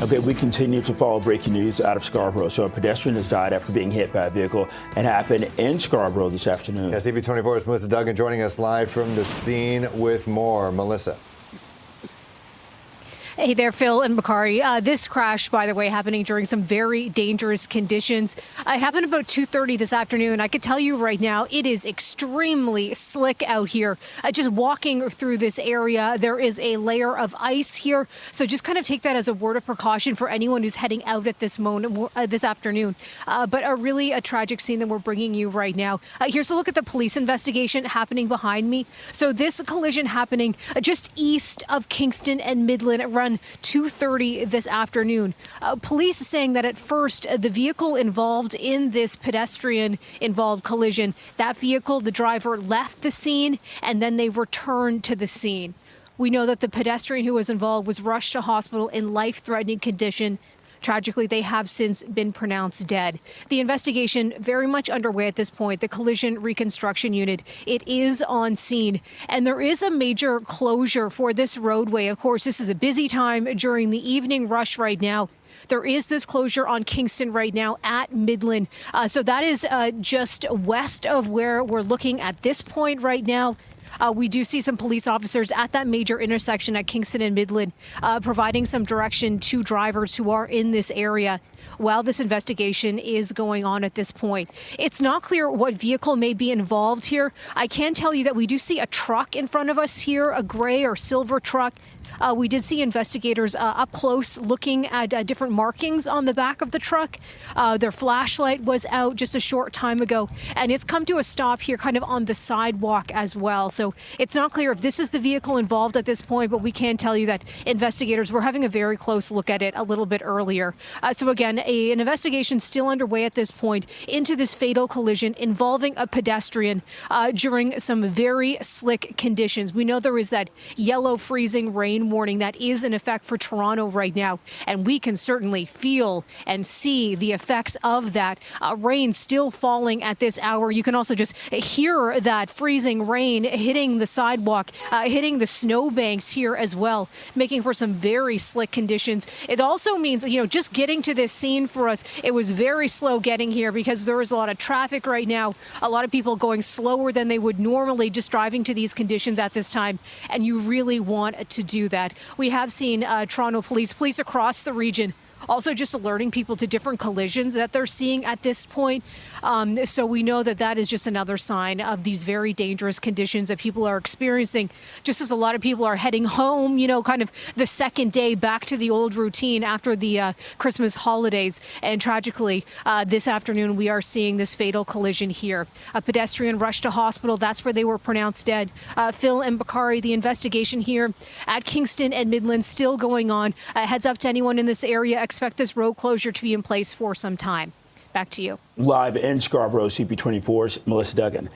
Okay, we continue to follow breaking news out of Scarborough. So a pedestrian has died after being hit by a vehicle. It happened in Scarborough this afternoon. Yeah, CP24's Melissa Duggan joining us live from the scene with more. Melissa. Hey there, Phil and Bakari. This crash, by the way, happening during some very dangerous conditions. It happened about 2:30 this afternoon. I could tell you right now, it is extremely slick out here. Just walking through this area, there is a layer of ice here. So just kind of take that as a word of precaution for anyone who's heading out at this moment, this afternoon. But a tragic scene that we're bringing you right now. Here's a look at the police investigation happening behind me. So this collision happening just east of Kingston and Midland around 2:30 this afternoon. Police saying that at first the vehicle involved in this pedestrian involved collision, that vehicle, the driver left the scene and then they returned to the scene. We know that the pedestrian who was involved was rushed to hospital in life-threatening condition. Tragically, they have since been pronounced dead. The investigation very much underway at this point. The collision reconstruction unit, it is on scene. And there is a major closure for this roadway. Of course, this is a busy time during the evening rush right now. There is this closure on Kingston right now at Midland. So that is just west of where we're looking at this point right now. We do see some police officers at that major intersection at Kingston and Midland, providing some direction to drivers who are in this area while this investigation is going on at this point. It's not clear what vehicle may be involved here. I can tell you that we do see a truck in front of us here, a gray or silver truck. We did see investigators up close looking at different markings on the back of the truck. Their flashlight was out just a short time ago, and it's come to a stop here kind of on the sidewalk as well. So it's not clear if this is the vehicle involved at this point, but we can tell you that investigators were having a very close look at it a little bit earlier. So again, an investigation still underway at this point into this fatal collision involving a pedestrian during some very slick conditions. We know there is that yellow freezing rain warning that is in effect for Toronto right now, and we can certainly feel and see the effects of that rain still falling at this hour. You can also just hear that freezing rain hitting the sidewalk, hitting the snowbanks here as well, making for some very slick conditions. It also means, just getting to this scene for us, it was very slow getting here because there is a lot of traffic right now, a lot of people going slower than they would normally just driving to these conditions at this time, and you really want to do that. We have seen Toronto police across the region also just alerting people to different collisions that they're seeing at this point. So we know that that is just another sign of these very dangerous conditions that people are experiencing, just as a lot of people are heading home, kind of the second day back to the old routine after the Christmas holidays. And tragically, this afternoon, we are seeing this fatal collision here. A pedestrian rushed to hospital. That's where they were pronounced dead. Phil and Bakari, the investigation here at Kingston and Midland still going on. Heads up to anyone in this area. Expect this road closure to be in place for some time. Back to you. Live in Scarborough, CP24's Melissa Duggan.